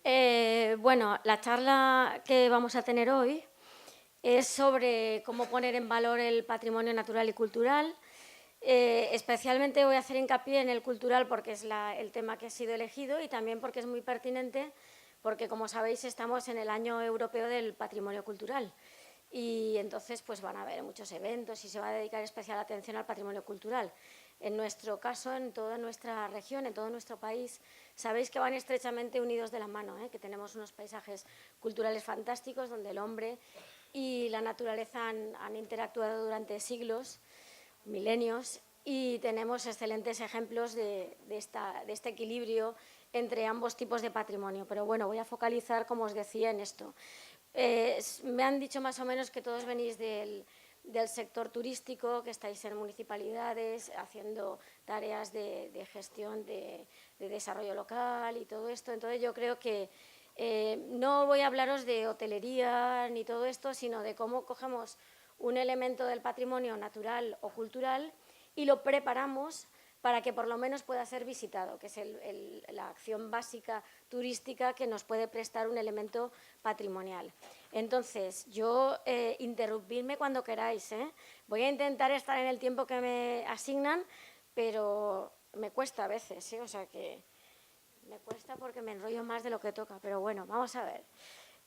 Bueno, la charla que vamos a tener hoy es sobre cómo poner en valor el patrimonio natural y cultural. Especialmente voy a hacer hincapié en el cultural porque es el tema que ha sido elegido y también porque es muy pertinente porque, como sabéis, estamos en el Año Europeo del Patrimonio Cultural y entonces pues van a haber muchos eventos y se va a dedicar especial atención al patrimonio cultural. En nuestro caso, en toda nuestra región, en todo nuestro país, sabéis que van estrechamente unidos de la mano, que tenemos unos paisajes culturales fantásticos donde el hombre y la naturaleza han interactuado durante siglos, milenios, y tenemos excelentes ejemplos de este equilibrio entre ambos tipos de patrimonio. Pero bueno, voy a focalizar, como os decía, en esto. Me han dicho más o menos que todos venís del sector turístico, que estáis en municipalidades haciendo tareas de gestión de desarrollo local y todo esto. Entonces yo creo que no voy a hablaros de hotelería ni todo esto, sino de cómo cogemos un elemento del patrimonio natural o cultural y lo preparamos para que por lo menos pueda ser visitado, que es la acción básica turística que nos puede prestar un elemento patrimonial. Entonces, interrumpidme cuando queráis, ¿eh? Voy a intentar estar en el tiempo que me asignan, pero me cuesta a veces, ¿eh? O sea que me cuesta porque me enrollo más de lo que toca, pero bueno, vamos a ver.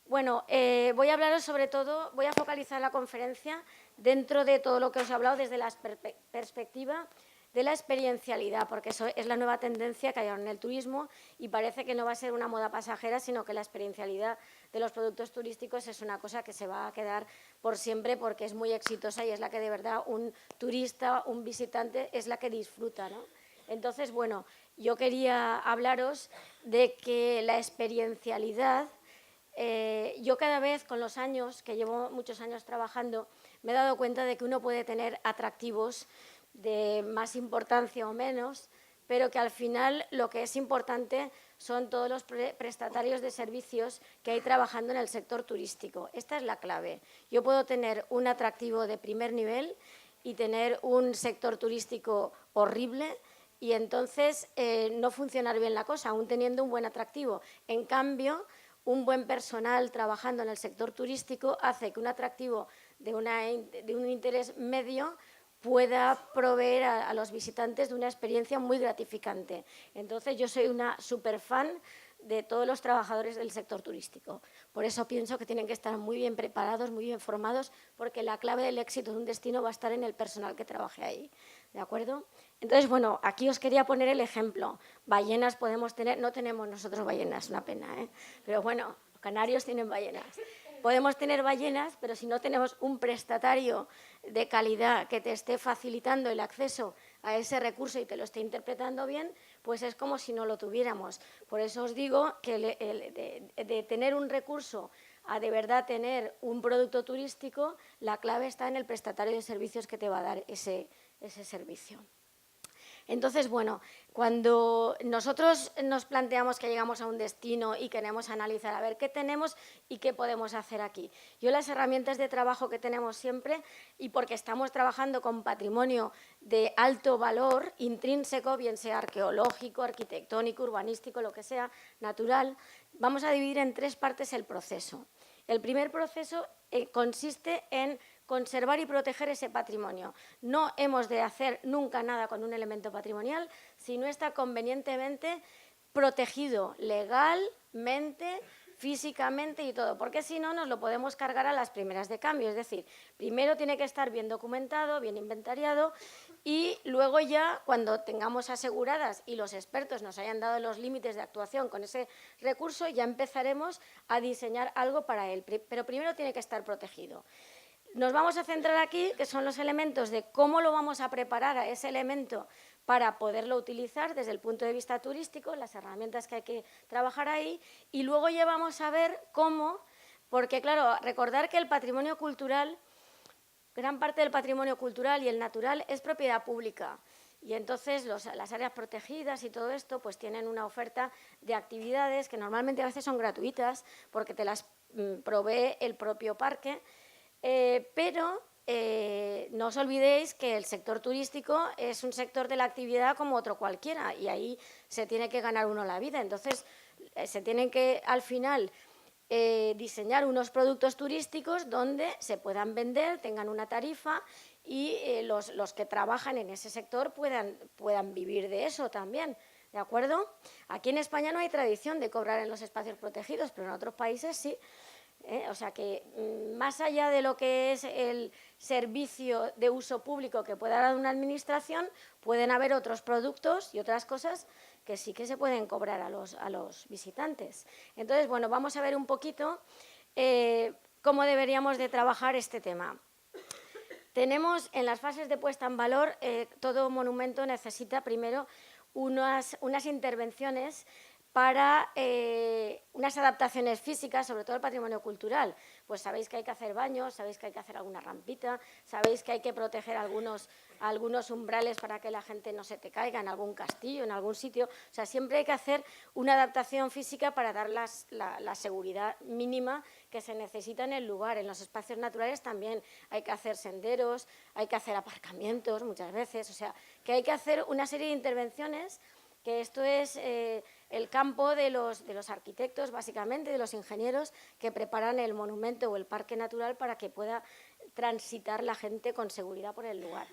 Bueno, voy a hablaros sobre todo, voy a focalizar la conferencia dentro de todo lo que os he hablado desde la perspectiva de la experiencialidad, porque eso es la nueva tendencia que hay ahora en el turismo y parece que no va a ser una moda pasajera, sino que la experiencialidad de los productos turísticos es una cosa que se va a quedar por siempre porque es muy exitosa y es la que de verdad un turista, un visitante, es la que disfruta, ¿no? Entonces, bueno, yo quería hablaros de que la experiencialidad, yo cada vez con los años, que llevo muchos años trabajando, me he dado cuenta de que uno puede tener atractivos de más importancia o menos, pero que al final lo que es importante son todos los prestatarios de servicios que hay trabajando en el sector turístico. Esta es la clave. Yo puedo tener un atractivo de primer nivel y tener un sector turístico horrible y entonces no funcionar bien la cosa, aún teniendo un buen atractivo. En cambio, un buen personal trabajando en el sector turístico hace que un atractivo de un interés medio pueda proveer a los visitantes de una experiencia muy gratificante. Entonces, yo soy una súper fan de todos los trabajadores del sector turístico. Por eso pienso que tienen que estar muy bien preparados, muy bien formados, porque la clave del éxito de un destino va a estar en el personal que trabaje ahí. ¿De acuerdo? Entonces, bueno, aquí os quería poner el ejemplo. Ballenas podemos tener, no tenemos nosotros ballenas, una pena, ¿eh? Pero bueno, los canarios tienen ballenas. Podemos tener ballenas, pero si no tenemos un prestatario de calidad que te esté facilitando el acceso a ese recurso y te lo esté interpretando bien, pues es como si no lo tuviéramos. Por eso os digo que de tener un recurso a de verdad tener un producto turístico, la clave está en el prestatario de servicios que te va a dar ese servicio. Entonces, bueno, cuando nosotros nos planteamos que llegamos a un destino y queremos analizar a ver qué tenemos y qué podemos hacer aquí. Yo las herramientas de trabajo que tenemos siempre, y porque estamos trabajando con patrimonio de alto valor intrínseco, bien sea arqueológico, arquitectónico, urbanístico, lo que sea, natural, vamos a dividir en tres partes el proceso. El primer proceso consiste en conservar y proteger ese patrimonio. No hemos de hacer nunca nada con un elemento patrimonial si no está convenientemente protegido legalmente, físicamente y todo, porque si no nos lo podemos cargar a las primeras de cambio. Es decir, primero tiene que estar bien documentado, bien inventariado y luego ya cuando tengamos aseguradas y los expertos nos hayan dado los límites de actuación con ese recurso, ya empezaremos a diseñar algo para él, pero primero tiene que estar protegido. Nos vamos a centrar aquí, que son los elementos de cómo lo vamos a preparar a ese elemento para poderlo utilizar desde el punto de vista turístico, las herramientas que hay que trabajar ahí, y luego ya vamos a ver cómo, porque claro, recordar que el patrimonio cultural, gran parte del patrimonio cultural y el natural es propiedad pública. Y entonces las áreas protegidas y todo esto pues tienen una oferta de actividades que normalmente a veces son gratuitas porque te las provee el propio parque, pero no os olvidéis que el sector turístico es un sector de la actividad como otro cualquiera y ahí se tiene que ganar uno la vida. Entonces, se tienen que, al final, diseñar unos productos turísticos donde se puedan vender, tengan una tarifa y los que trabajan en ese sector puedan vivir de eso también, ¿de acuerdo? Aquí en España no hay tradición de cobrar en los espacios protegidos, pero en otros países sí. O sea que más allá de lo que es el servicio de uso público que pueda dar una administración, pueden haber otros productos y otras cosas que sí que se pueden cobrar a los visitantes. Entonces, bueno, vamos a ver un poquito cómo deberíamos de trabajar este tema. Tenemos en las fases de puesta en valor, todo monumento necesita primero unas intervenciones para unas adaptaciones físicas, sobre todo el patrimonio cultural. Pues sabéis que hay que hacer baños, sabéis que hay que hacer alguna rampita, sabéis que hay que proteger algunos umbrales para que la gente no se te caiga en algún castillo, en algún sitio. O sea, siempre hay que hacer una adaptación física para dar la seguridad mínima que se necesita en el lugar. En los espacios naturales también hay que hacer senderos, hay que hacer aparcamientos muchas veces. O sea, que hay que hacer una serie de intervenciones, que esto es el campo de los arquitectos, básicamente, de los ingenieros que preparan el monumento o el parque natural para que pueda transitar la gente con seguridad por el lugar.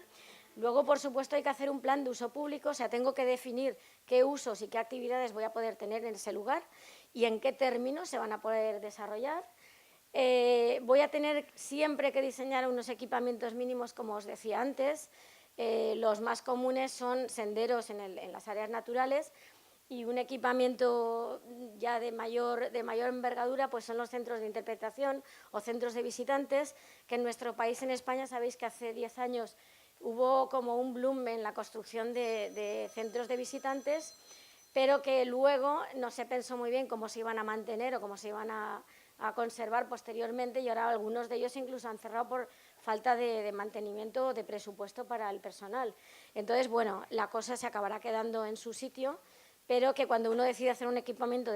Luego, por supuesto, hay que hacer un plan de uso público, o sea, tengo que definir qué usos y qué actividades voy a poder tener en ese lugar y en qué términos se van a poder desarrollar. Voy a tener siempre que diseñar unos equipamientos mínimos, como os decía antes. Los más comunes son senderos en las áreas naturales y un equipamiento ya de mayor envergadura pues son los centros de interpretación o centros de visitantes, que en nuestro país, en España, sabéis que hace 10 años hubo como un boom en la construcción de centros de visitantes, pero que luego no se pensó muy bien cómo se iban a mantener o cómo se iban a conservar posteriormente, y ahora algunos de ellos incluso han cerrado por falta de mantenimiento o de presupuesto para el personal. Entonces, bueno, la cosa se acabará quedando en su sitio, pero que cuando uno decide hacer un equipamiento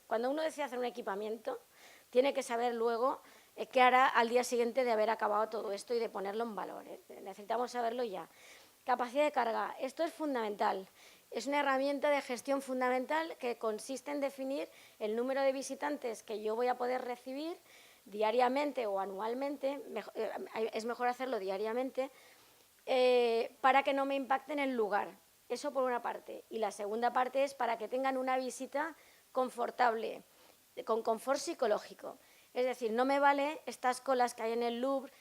cuando uno decide hacer un equipamiento, tiene que saber luego qué hará al día siguiente de haber acabado todo esto y de ponerlo en valor. Necesitamos saberlo ya. Capacidad de carga, esto es fundamental. Es una herramienta de gestión fundamental que consiste en definir el número de visitantes que yo voy a poder recibir diariamente o anualmente, es mejor hacerlo diariamente, para que no me impacte en el lugar. Eso por una parte. Y la segunda parte es para que tengan una visita confortable, con confort psicológico. Es decir, no me vale estas colas que hay en el Louvre.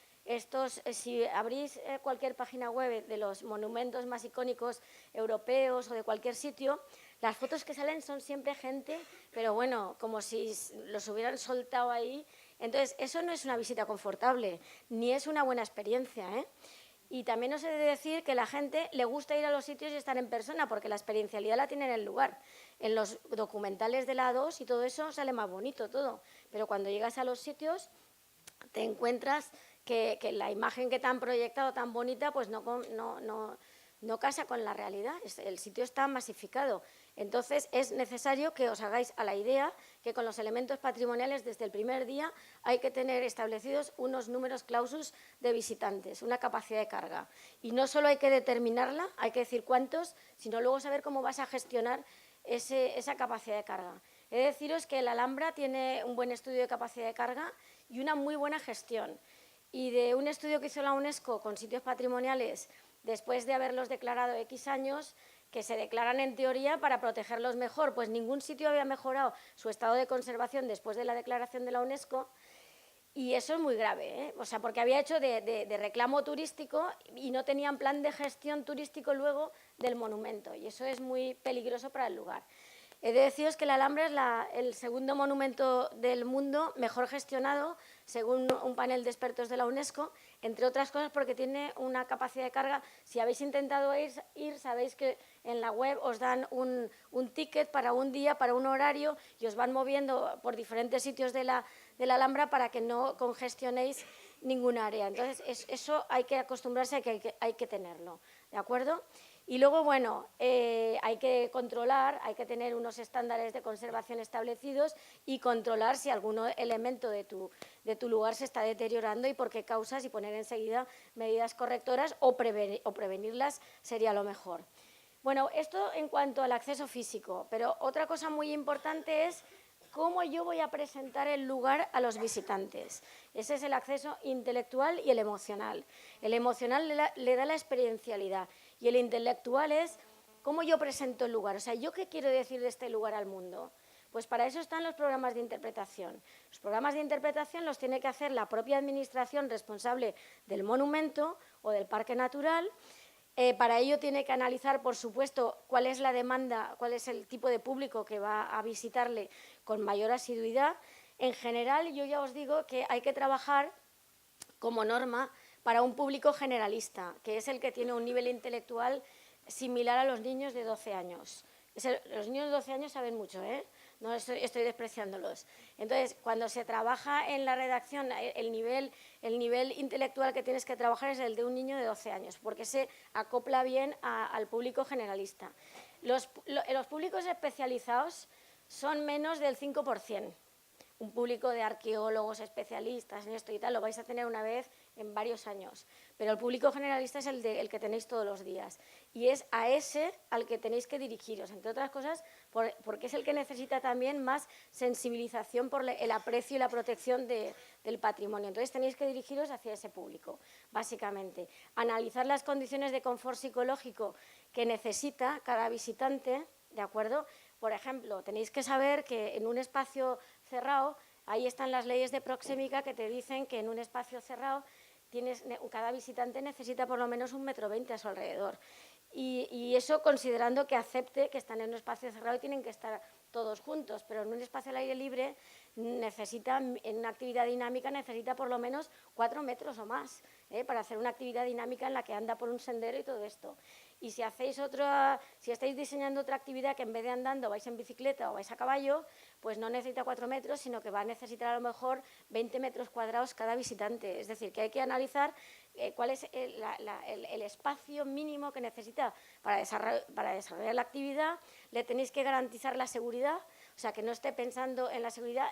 Si abrís cualquier página web de los monumentos más icónicos europeos o de cualquier sitio, las fotos que salen son siempre gente, pero bueno, como si los hubieran soltado ahí. Entonces, eso no es una visita confortable, ni es una buena experiencia, ¿eh? Y también os he de decir que la gente le gusta ir a los sitios y estar en persona, porque la experiencialidad la tiene en el lugar. En los documentales de la A2 y todo eso sale más bonito todo, pero cuando llegas a los sitios te encuentras que la imagen que te han proyectado tan bonita pues no casa con la realidad. El sitio está masificado. Entonces es necesario que os hagáis a la idea que con los elementos patrimoniales desde el primer día hay que tener establecidos unos números clausus de visitantes, una capacidad de carga. Y no solo hay que determinarla, hay que decir cuántos, sino luego saber cómo vas a gestionar esa capacidad de carga. He de deciros que el Alhambra tiene un buen estudio de capacidad de carga y una muy buena gestión. Y de un estudio que hizo la UNESCO con sitios patrimoniales, después de haberlos declarado X años, que se declaran en teoría para protegerlos mejor, pues ningún sitio había mejorado su estado de conservación después de la declaración de la UNESCO, y eso es muy grave, ¿eh? O sea, porque había hecho de reclamo turístico y no tenían plan de gestión turístico luego del monumento, y eso es muy peligroso para el lugar. He de deciros que la Alhambra es el segundo monumento del mundo mejor gestionado, según un panel de expertos de la UNESCO, entre otras cosas porque tiene una capacidad de carga. Si habéis intentado ir, sabéis que en la web os dan un ticket para un día, para un horario, y os van moviendo por diferentes sitios de la Alhambra para que no congestionéis ningún área. Entonces, eso hay que acostumbrarse a que hay que tenerlo, ¿de acuerdo? Y luego, bueno, hay que controlar, hay que tener unos estándares de conservación establecidos y controlar si algún elemento de tu lugar se está deteriorando y por qué causas, y poner enseguida medidas correctoras o prevenirlas sería lo mejor. Bueno, esto en cuanto al acceso físico, pero otra cosa muy importante es cómo yo voy a presentar el lugar a los visitantes. Ese es el acceso intelectual y el emocional. El emocional le da la experiencialidad y el intelectual es cómo yo presento el lugar. O sea, ¿yo qué quiero decir de este lugar al mundo? Pues para eso están los programas de interpretación. Los programas de interpretación los tiene que hacer la propia administración responsable del monumento o del parque natural. Para ello tiene que analizar, por supuesto, cuál es la demanda, cuál es el tipo de público que va a visitarle con mayor asiduidad. En general, yo ya os digo que hay que trabajar como norma para un público generalista, que es el que tiene un nivel intelectual similar a los niños de 12 años. Los niños de 12 años saben mucho, ¿eh? No estoy despreciándolos. Entonces, cuando se trabaja en la redacción, el nivel intelectual que tienes que trabajar es el de un niño de 12 años, porque se acopla bien al público generalista. Los públicos especializados son menos del 5%. Un público de arqueólogos, especialistas en esto y tal, lo vais a tener una vez en varios años. Pero el público generalista es el que tenéis todos los días. Y es a ese al que tenéis que dirigiros, entre otras cosas, porque es el que necesita también más sensibilización por el aprecio y la protección del patrimonio. Entonces tenéis que dirigiros hacia ese público, básicamente. Analizar las condiciones de confort psicológico que necesita cada visitante, ¿de acuerdo? Por ejemplo, tenéis que saber que en un espacio cerrado, ahí están las leyes de proxémica que te dicen que en un espacio cerrado cada visitante necesita por lo menos 1,20 m a su alrededor. Y eso considerando que acepte que están en un espacio cerrado y tienen que estar todos juntos, pero en un espacio al aire libre en una actividad dinámica necesita por lo menos 4 metros o más, para hacer una actividad dinámica en la que anda por un sendero y todo esto. Y si estáis diseñando otra actividad que en vez de andando vais en bicicleta o vais a caballo, pues no necesita 4 metros, sino que va a necesitar a lo mejor 20 metros cuadrados cada visitante. Es decir, que hay que analizar cuál es el espacio mínimo que necesita para desarrollar la actividad. Le tenéis que garantizar la seguridad, o sea, que no esté pensando en la seguridad.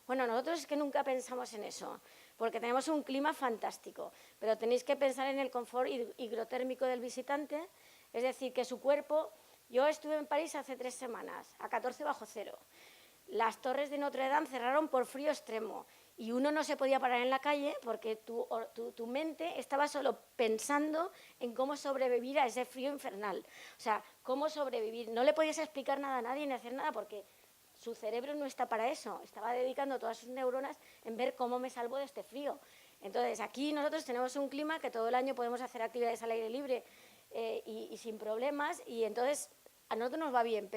Bueno, nosotros es que nunca pensamos en eso, porque tenemos un clima fantástico, pero tenéis que pensar en el confort higrotérmico del visitante, es decir, que su cuerpo... Yo estuve en París hace 3 semanas, a 14 bajo cero. Las torres de Notre Dame cerraron por frío extremo y uno no se podía parar en la calle porque tu mente estaba solo pensando en cómo sobrevivir a ese frío infernal. O sea, cómo sobrevivir. No le podías explicar nada a nadie ni hacer nada porque su cerebro no está para eso. Estaba dedicando todas sus neuronas en ver cómo me salvo de este frío. Entonces, aquí nosotros tenemos un clima que todo el año podemos hacer actividades al aire libre y sin problemas, y entonces a nosotros nos va bien,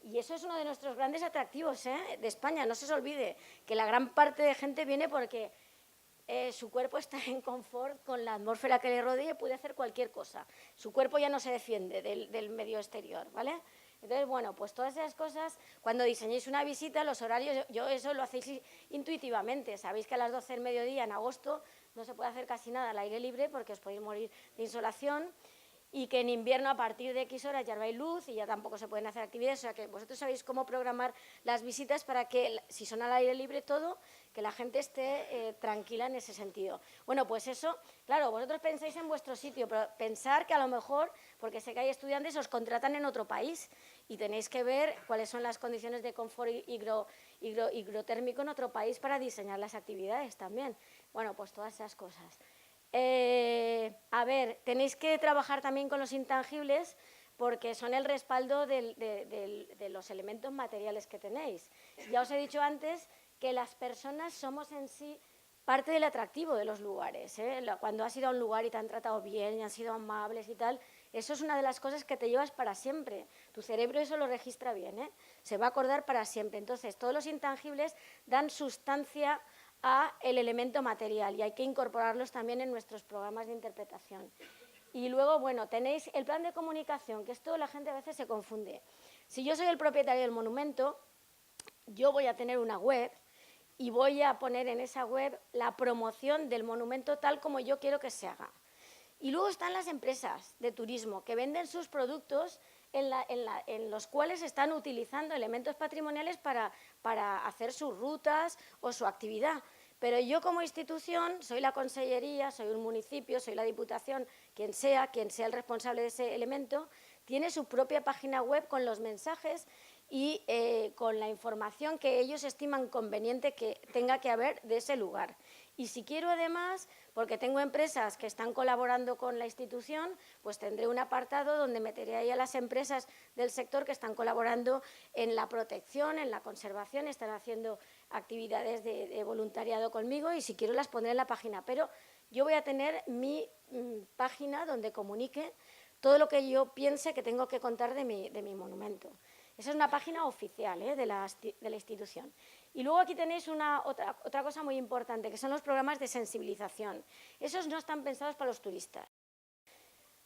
y eso es uno de nuestros grandes atractivos de España. No se os olvide que la gran parte de gente viene porque su cuerpo está en confort con la atmósfera que le rodea y puede hacer cualquier cosa. Su cuerpo ya no se defiende del medio exterior, ¿vale? Entonces, bueno, pues todas esas cosas, cuando diseñéis una visita, los horarios, yo eso lo hacéis intuitivamente. Sabéis que a las 12 del mediodía en agosto no se puede hacer casi nada al aire libre porque os podéis morir de insolación, y que en invierno a partir de X horas ya no hay luz y ya tampoco se pueden hacer actividades. O sea, que vosotros sabéis cómo programar las visitas para que, si son al aire libre todo, que la gente esté tranquila en ese sentido. Bueno, pues eso, claro, vosotros pensáis en vuestro sitio, pero pensar que a lo mejor, porque sé que hay estudiantes, os contratan en otro país y tenéis que ver cuáles son las condiciones de confort higrotérmico en otro país para diseñar las actividades también. Bueno, pues todas esas cosas. A ver, tenéis que trabajar también con los intangibles porque son el respaldo de los elementos materiales que tenéis. Ya os he dicho antes que las personas somos en sí parte del atractivo de los lugares. Cuando has ido a un lugar y te han tratado bien y han sido amables y tal, eso es una de las cosas que te llevas para siempre. Tu cerebro eso lo registra bien, se va a acordar para siempre. Entonces, todos los intangibles dan sustancia a el elemento material y hay que incorporarlos también en nuestros programas de interpretación. Y luego, bueno, tenéis el plan de comunicación, que esto la gente a veces se confunde. Si yo soy el propietario del monumento, yo voy a tener una web y voy a poner en esa web la promoción del monumento tal como yo quiero que se haga. Y luego están las empresas de turismo que venden sus productos en los cuales están utilizando elementos patrimoniales para hacer sus rutas o su actividad. Pero yo como institución, soy la consellería, soy un municipio, soy la diputación, quien sea el responsable de ese elemento, tiene su propia página web con los mensajes y con la información que ellos estiman conveniente que tenga que haber de ese lugar. Y si quiero además, porque tengo empresas que están colaborando con la institución, pues tendré un apartado donde meteré ahí a las empresas del sector que están colaborando en la protección, en la conservación, están haciendo actividades de voluntariado conmigo y si quiero las pondré en la página. Pero yo voy a tener mi página donde comunique todo lo que yo piense que tengo que contar de mi monumento. Esa es una página oficial de la institución. Y luego aquí tenéis otra cosa muy importante, que son los programas de sensibilización. Esos no están pensados para los turistas.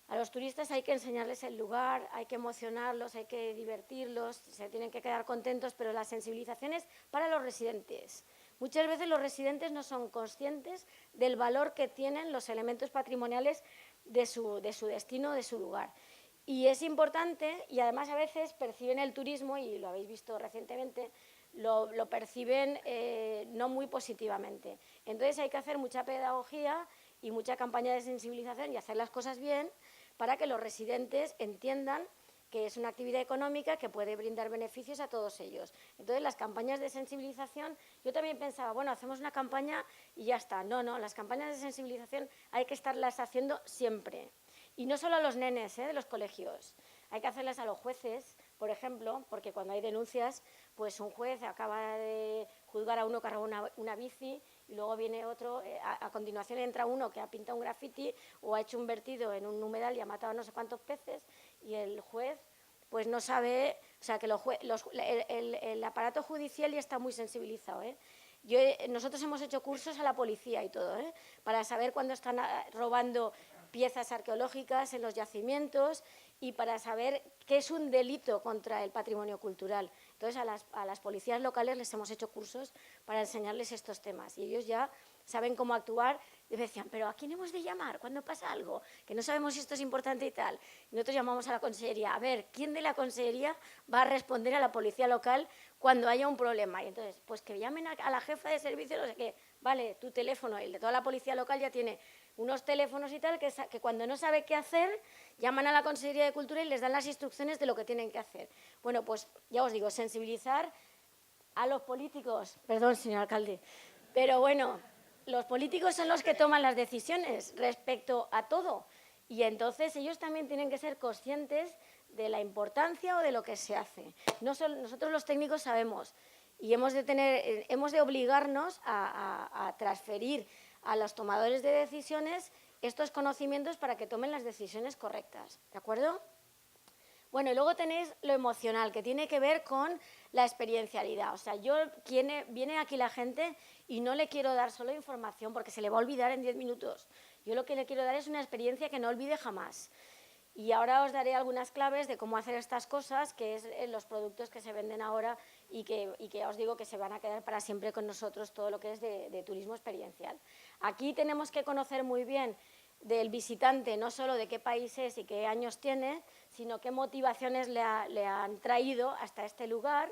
A los turistas hay que enseñarles el lugar, hay que emocionarlos, hay que divertirlos, se tienen que quedar contentos, pero la sensibilización es para los residentes. Muchas veces los residentes no son conscientes del valor que tienen los elementos patrimoniales de su destino, de su lugar. Y es importante, y además a veces perciben el turismo, y lo habéis visto recientemente, lo perciben no muy positivamente. Entonces hay que hacer mucha pedagogía y mucha campaña de sensibilización y hacer las cosas bien para que los residentes entiendan que es una actividad económica que puede brindar beneficios a todos ellos. Entonces, las campañas de sensibilización, yo también pensaba, bueno, hacemos una campaña y ya está. No, las campañas de sensibilización hay que estarlas haciendo siempre. Y no solo a los nenes de los colegios, hay que hacerlas a los jueces, por ejemplo, porque cuando hay denuncias, pues un juez acaba de juzgar a uno que ha robado una bici y luego viene otro, a continuación entra uno que ha pintado un graffiti o ha hecho un vertido en un humedal y ha matado a no sé cuántos peces y el juez pues no sabe, o sea que el aparato judicial ya está muy sensibilizado. Nosotros hemos hecho cursos a la policía y todo, para saber cuándo están robando piezas arqueológicas en los yacimientos y para saber qué es un delito contra el patrimonio cultural. Entonces, a las policías locales les hemos hecho cursos para enseñarles estos temas y ellos ya saben cómo actuar. Y me decían, ¿pero a quién hemos de llamar cuando pasa algo? Que no sabemos si esto es importante y tal. Y nosotros llamamos a la consellería. A ver, ¿quién de la consellería va a responder a la policía local cuando haya un problema? Y entonces, pues que llamen a la jefa de servicio, no sé qué. Vale, tu teléfono, el de toda la policía local ya tiene unos teléfonos y tal, que cuando no sabe qué hacer, llaman a la Consellería de Cultura y les dan las instrucciones de lo que tienen que hacer. Bueno, pues ya os digo, sensibilizar a los políticos, perdón, señor alcalde, pero bueno, los políticos son los que toman las decisiones respecto a todo y entonces ellos también tienen que ser conscientes de la importancia o de lo que se hace. Nosotros los técnicos sabemos y hemos de obligarnos a transferir a los tomadores de decisiones estos conocimientos para que tomen las decisiones correctas, ¿de acuerdo? Bueno, y luego tenéis lo emocional, que tiene que ver con la experiencialidad. O sea, viene aquí la gente y no le quiero dar solo información porque se le va a olvidar en 10 minutos. Yo lo que le quiero dar es una experiencia que no olvide jamás. Y ahora os daré algunas claves de cómo hacer estas cosas, que es los productos que se venden ahora y que ya os digo que se van a quedar para siempre con nosotros, todo lo que es de turismo experiencial. Aquí tenemos que conocer muy bien del visitante, no solo de qué país es y qué años tiene, sino qué motivaciones le han traído hasta este lugar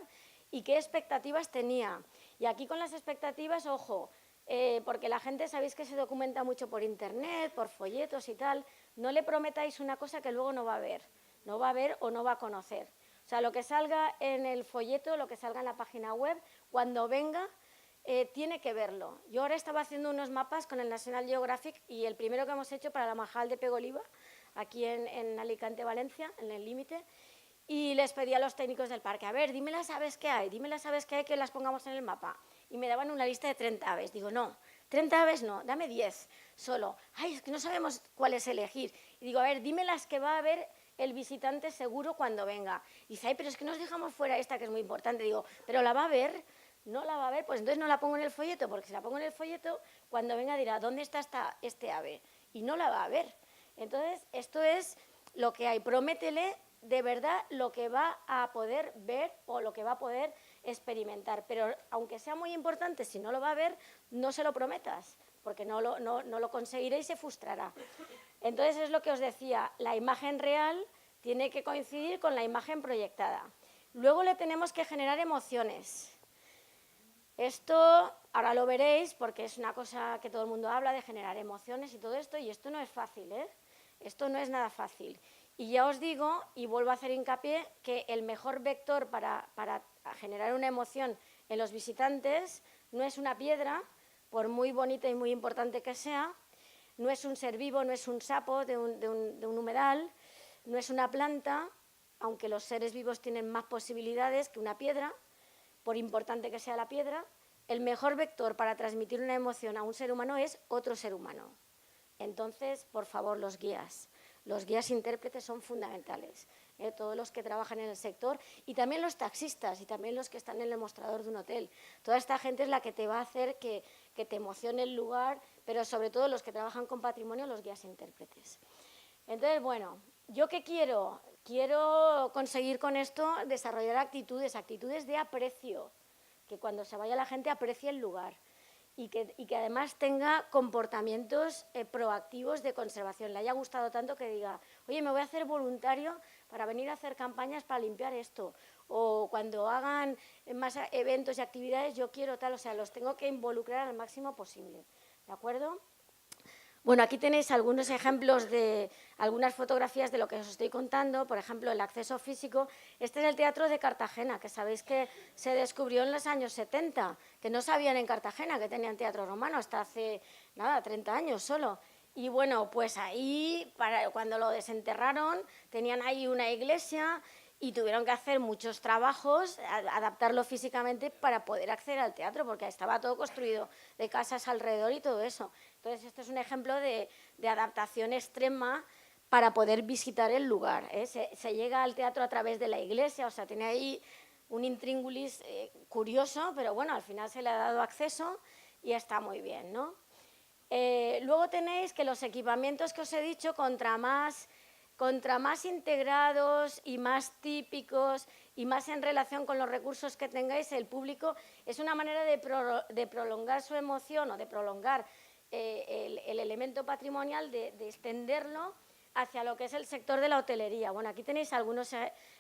y qué expectativas tenía. Y aquí con las expectativas, ojo, porque la gente sabéis que se documenta mucho por internet, por folletos y tal, no le prometáis una cosa que luego no va a ver o no va a conocer. O sea, lo que salga en el folleto, lo que salga en la página web, cuando venga, tiene que verlo. Yo ahora estaba haciendo unos mapas con el National Geographic y el primero que hemos hecho para la Majal de Pegoliva, aquí en Alicante, Valencia, en el límite, y les pedí a los técnicos del parque, a ver, dime las aves que hay, que las pongamos en el mapa. Y me daban una lista de 30 aves. Digo, no, 30 aves no, dame 10 solo. Ay, es que no sabemos cuáles elegir. Y digo, a ver, dime las que va a ver el visitante seguro cuando venga. Y dice, ay, pero es que nos dejamos fuera esta que es muy importante. Digo, pero la va a ver. No la va a ver, pues entonces no la pongo en el folleto, porque si la pongo en el folleto, cuando venga dirá, ¿dónde está este ave? Y no la va a ver. Entonces, esto es lo que hay. Prométele de verdad lo que va a poder ver o lo que va a poder experimentar. Pero aunque sea muy importante, si no lo va a ver, no se lo prometas, porque no lo conseguirá y se frustrará. Entonces es lo que os decía, la imagen real tiene que coincidir con la imagen proyectada. Luego le tenemos que generar emociones. Esto ahora lo veréis porque es una cosa que todo el mundo habla de generar emociones y todo esto, y esto no es fácil, ¿eh? Esto no es nada fácil. Y ya os digo, y vuelvo a hacer hincapié, que el mejor vector para generar una emoción en los visitantes no es una piedra, por muy bonita y muy importante que sea, no es un ser vivo, no es un sapo de un humedal, no es una planta, aunque los seres vivos tienen más posibilidades que una piedra, por importante que sea la piedra. El mejor vector para transmitir una emoción a un ser humano es otro ser humano. Entonces, por favor, los guías intérpretes son fundamentales, todos los que trabajan en el sector, y también los taxistas, y también los que están en el mostrador de un hotel. Toda esta gente es la que te va a hacer que te emocione el lugar, pero sobre todo los que trabajan con patrimonio, los guías intérpretes. Entonces, bueno, ¿yo qué quiero? Quiero conseguir con esto desarrollar actitudes de aprecio, que cuando se vaya la gente aprecie el lugar. Y que además tenga comportamientos proactivos de conservación. Le haya gustado tanto que diga, oye, me voy a hacer voluntario para venir a hacer campañas para limpiar esto. O cuando hagan más eventos y actividades, yo quiero tal, o sea, los tengo que involucrar al máximo posible. ¿De acuerdo? Bueno, aquí tenéis algunos ejemplos de algunas fotografías de lo que os estoy contando. Por ejemplo, el acceso físico. Este es el Teatro de Cartagena, que sabéis que se descubrió en los años 70, que no sabían en Cartagena que tenían teatro romano hasta hace, 30 años solo. Y bueno, pues ahí, cuando lo desenterraron, tenían ahí una iglesia y tuvieron que hacer muchos trabajos, adaptarlo físicamente para poder acceder al teatro, porque estaba todo construido de casas alrededor y todo eso. Entonces, este es un ejemplo de adaptación extrema para poder visitar el lugar, ¿eh? Se llega al teatro a través de la iglesia, o sea, tiene ahí un intríngulis curioso, pero bueno, al final se le ha dado acceso y está muy bien, ¿no? Luego tenéis que los equipamientos que os he dicho, contra más integrados y más típicos y más en relación con los recursos que tengáis, el público, es una manera de prolongar su emoción o de prolongar el elemento patrimonial, de extenderlo hacia lo que es el sector de la hotelería. Bueno, aquí tenéis algunos,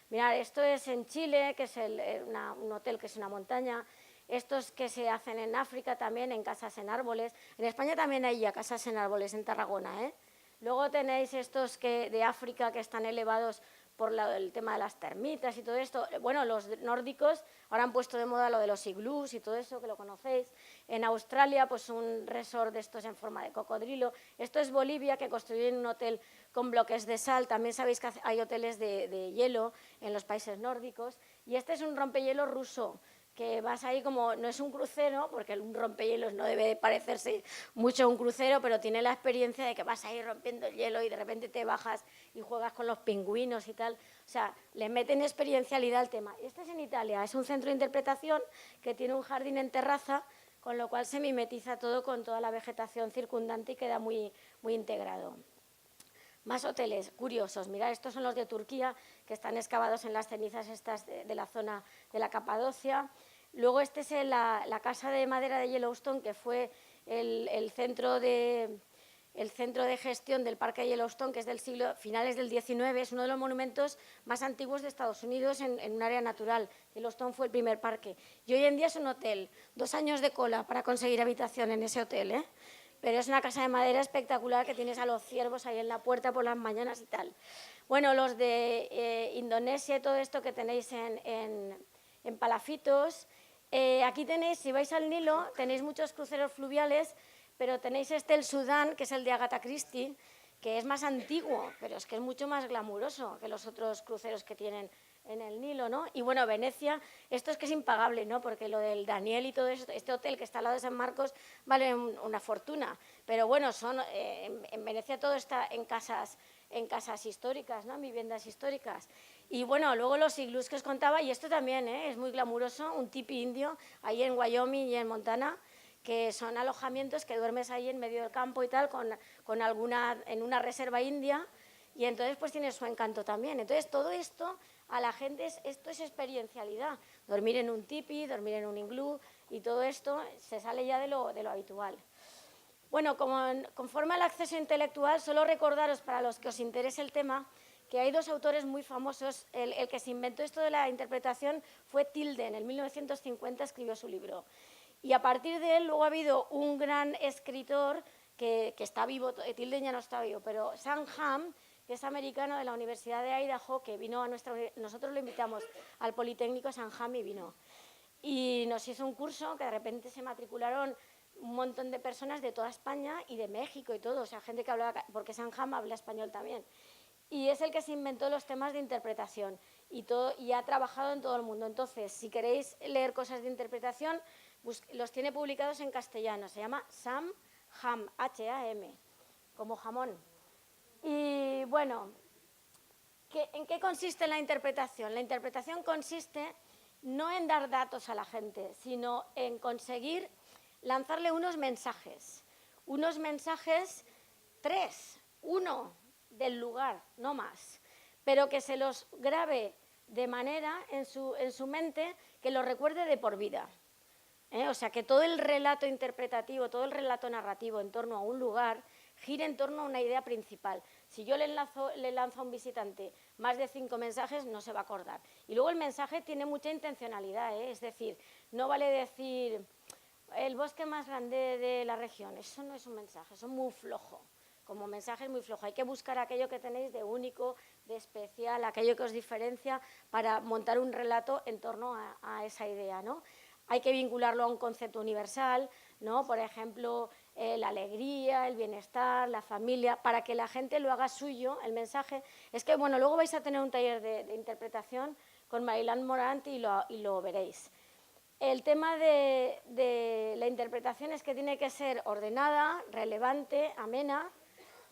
mirad, esto es en Chile, que es un hotel que es una montaña. Estos que se hacen en África también, en casas en árboles. En España también hay ya casas en árboles, en Tarragona, ¿eh? Luego tenéis estos de África que están elevados por el tema de las termitas y todo esto. Bueno, los nórdicos ahora han puesto de moda lo de los iglús y todo eso, que lo conocéis. En Australia, pues un resort de estos en forma de cocodrilo. Esto es Bolivia, que construyen un hotel con bloques de sal. También sabéis que hay hoteles de hielo en los países nórdicos. Y este es un rompehielos ruso, que vas ahí como, no es un crucero, porque un rompehielos no debe parecerse mucho a un crucero, pero tiene la experiencia de que vas ahí rompiendo el hielo y de repente te bajas y juegas con los pingüinos y tal. O sea, le meten experiencialidad al tema. Este es en Italia, es un centro de interpretación que tiene un jardín en terraza, con lo cual se mimetiza todo con toda la vegetación circundante y queda muy, muy integrado. Más hoteles curiosos. Mirad, estos son los de Turquía, que están excavados en las cenizas estas de la zona de la Capadocia. Luego este es la casa de madera de Yellowstone, que fue el centro de gestión del parque de Yellowstone, que es del finales del XIX. Es uno de los monumentos más antiguos de Estados Unidos en un área natural. Yellowstone fue el primer parque. Y hoy en día es un hotel. 2 años de cola para conseguir habitación en ese hotel, ¿eh? Pero es una casa de madera espectacular, que tienes a los ciervos ahí en la puerta por las mañanas y tal. Bueno, los de Indonesia y todo esto que tenéis en Palafitos. Aquí tenéis, si vais al Nilo, tenéis muchos cruceros fluviales, pero tenéis el Sudán, que es el de Agatha Christie, que es más antiguo, pero es que es mucho más glamuroso que los otros cruceros que tienen en el Nilo, ¿no? Y bueno, Venecia, esto es que es impagable, ¿no? Porque lo del Daniel y todo eso, este hotel que está al lado de San Marcos vale una fortuna, pero bueno, en Venecia todo está en casas históricas, ¿no? En viviendas históricas. Y bueno, luego los iglús que os contaba, y esto también, es muy glamuroso, un tipi indio, ahí en Wyoming y en Montana, que son alojamientos que duermes ahí en medio del campo y tal, en una reserva india, y entonces pues tiene su encanto también. Entonces todo esto a la gente esto es experiencialidad, dormir en un tipi, dormir en un iglú, y todo esto se sale ya de lo habitual. Bueno, conforme al acceso intelectual, solo recordaros, para los que os interese el tema, que hay dos autores muy famosos. El que se inventó esto de la interpretación fue Tilden, en 1950 escribió su libro. Y a partir de él luego ha habido un gran escritor que está vivo, Tilden ya no está vivo, pero Sam Ham, que es americano, de la Universidad de Idaho, que vino a nosotros lo invitamos al Politécnico Sam Ham y vino. Y nos hizo un curso que de repente se matricularon un montón de personas de toda España y de México y todo, o sea, gente que hablaba, porque Sam Ham habla español también. Y es el que se inventó los temas de interpretación y ha trabajado en todo el mundo. Entonces, si queréis leer cosas de interpretación, los tiene publicados en castellano. Se llama Sam Ham, H-A-M, como jamón. Y bueno, ¿en qué consiste la interpretación? La interpretación consiste no en dar datos a la gente, sino en conseguir lanzarle unos mensajes. Unos mensajes, uno del lugar, no más, pero que se los grabe de manera en su mente que lo recuerde de por vida. O sea, que todo el relato interpretativo, todo el relato narrativo en torno a un lugar gire en torno a una idea principal. Si yo le lanzo a un visitante más de 5 mensajes, no se va a acordar. Y luego el mensaje tiene mucha intencionalidad, es decir, no vale decir el bosque más grande de la región. Eso no es un mensaje, eso es muy flojo. Como mensaje es muy flojo. Hay que buscar aquello que tenéis de único, de especial, aquello que os diferencia para montar un relato en torno a esa idea, ¿no? Hay que vincularlo a un concepto universal, ¿no? Por ejemplo, la alegría, el bienestar, la familia, para que la gente lo haga suyo, el mensaje. Es que, bueno, luego vais a tener un taller de interpretación con Marilán Morant y lo veréis. El tema de la interpretación es que tiene que ser ordenada, relevante, amena.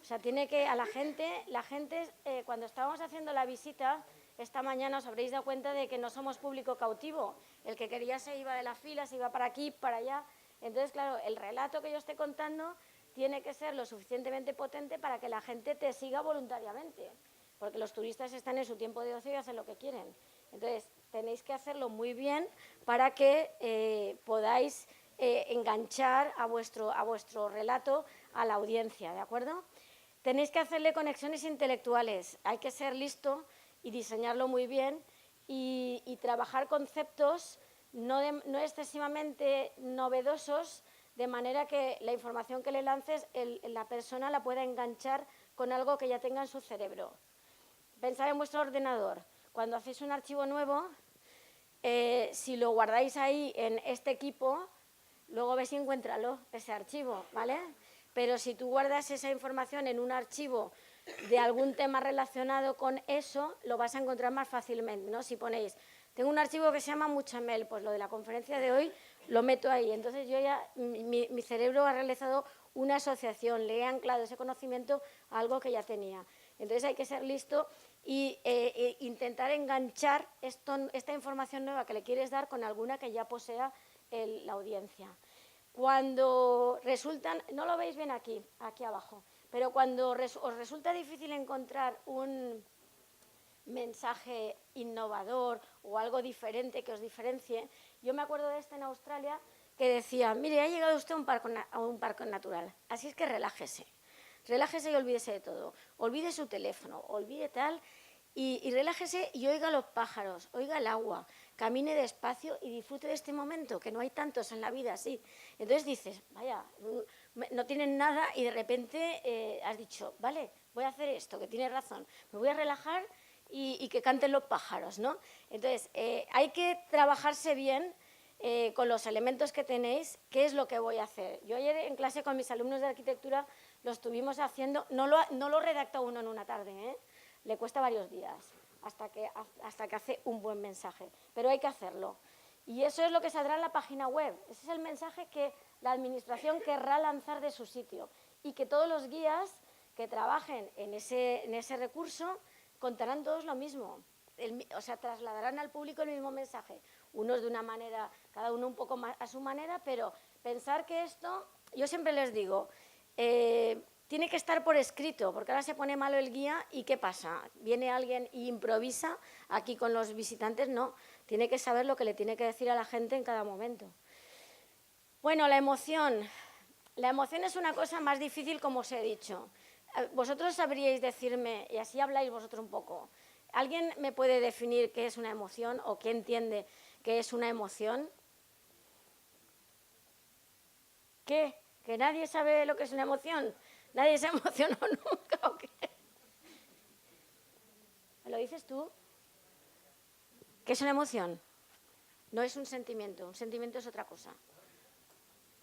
O sea, tiene que la gente cuando estábamos haciendo la visita esta mañana os habréis dado cuenta de que no somos público cautivo. El que quería se iba de la fila, se iba para aquí, para allá. Entonces, claro, el relato que yo esté contando tiene que ser lo suficientemente potente para que la gente te siga voluntariamente, porque los turistas están en su tiempo de ocio y hacen lo que quieren. Entonces, tenéis que hacerlo muy bien para que podáis enganchar a vuestro relato a la audiencia, ¿de acuerdo? Tenéis que hacerle conexiones intelectuales, hay que ser listo y diseñarlo muy bien y trabajar conceptos no excesivamente novedosos, de manera que la información que le lances la persona la pueda enganchar con algo que ya tenga en su cerebro. Pensad en vuestro ordenador. Cuando hacéis un archivo nuevo, si lo guardáis ahí en este equipo, luego ves y encuéntralo, ese archivo, ¿vale? Pero si tú guardas esa información en un archivo de algún tema relacionado con eso, lo vas a encontrar más fácilmente, ¿no? Si ponéis, tengo un archivo que se llama Muchamel, pues lo de la conferencia de hoy lo meto ahí. Entonces yo ya, mi cerebro ha realizado una asociación, le he anclado ese conocimiento a algo que ya tenía. Entonces hay que ser listo e intentar enganchar esta información nueva que le quieres dar con alguna que ya posea la audiencia. Cuando resultan, no lo veis bien aquí abajo, pero cuando os resulta difícil encontrar un mensaje innovador o algo diferente que os diferencie, yo me acuerdo de este en Australia que decía, mire, ha llegado usted a un parque natural, así es que relájese y olvídese de todo, olvide su teléfono, olvide tal y relájese y oiga los pájaros, oiga el agua, camine despacio y disfrute de este momento, que no hay tantos en la vida así. Entonces dices, vaya, no tienen nada y de repente has dicho, vale, voy a hacer esto, que tiene razón, me voy a relajar y que canten los pájaros, ¿no? Entonces, hay que trabajarse bien con los elementos que tenéis, qué es lo que voy a hacer. Yo ayer en clase con mis alumnos de arquitectura lo estuvimos haciendo, no lo redacta uno en una tarde, le cuesta varios días hasta que hace un buen mensaje, pero hay que hacerlo. Y eso es lo que saldrá en la página web, ese es el mensaje que la administración querrá lanzar de su sitio y que todos los guías que trabajen en ese recurso contarán todos lo mismo, o sea, trasladarán al público el mismo mensaje, unos de una manera, cada uno un poco más a su manera, pero pensar que esto, yo siempre les digo, tiene que estar por escrito, porque ahora se pone malo el guía y ¿qué pasa? Viene alguien y improvisa, aquí con los visitantes no, tiene que saber lo que le tiene que decir a la gente en cada momento. Bueno, la emoción. La emoción es una cosa más difícil, como os he dicho. Vosotros sabríais decirme, y así habláis vosotros un poco, ¿alguien me puede definir qué es una emoción o qué entiende qué es una emoción? ¿Qué? ¿Que nadie sabe lo que es una emoción? ¿Nadie se emocionó nunca o qué? ¿Me lo dices tú? ¿Qué es una emoción? No es un sentimiento es otra cosa.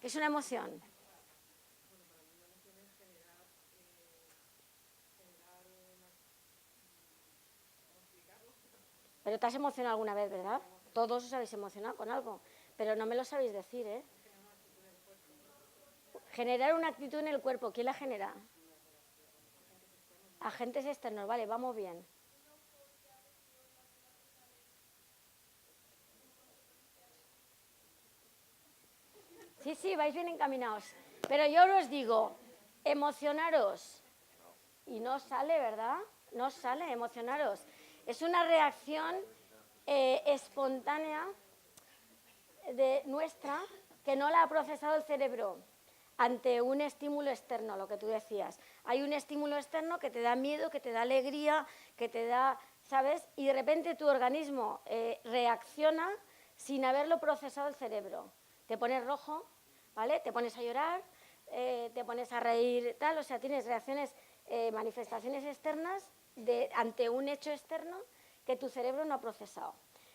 ¿Qué es una emoción? Pero te has emocionado alguna vez, ¿verdad? Todos os habéis emocionado con algo, pero no me lo sabéis decir, ¿eh? Generar una actitud en el cuerpo, ¿quién la genera? Agentes externos, vale, vamos bien. Sí, sí, vais bien encaminados. Pero yo os digo, emocionaros. Y no sale, ¿verdad? No sale, emocionaros. Es una reacción espontánea de nuestra que no la ha procesado el cerebro ante un estímulo externo, lo que tú decías. Hay un estímulo externo que te da miedo, que te da alegría, que te da, ¿sabes? Y de repente tu organismo reacciona sin haberlo procesado el cerebro. Te pones rojo, ¿vale? Te pones a llorar, te pones a reír, tal, o sea, tienes reacciones, manifestaciones externas ante un hecho externo que tu cerebro no ha procesado.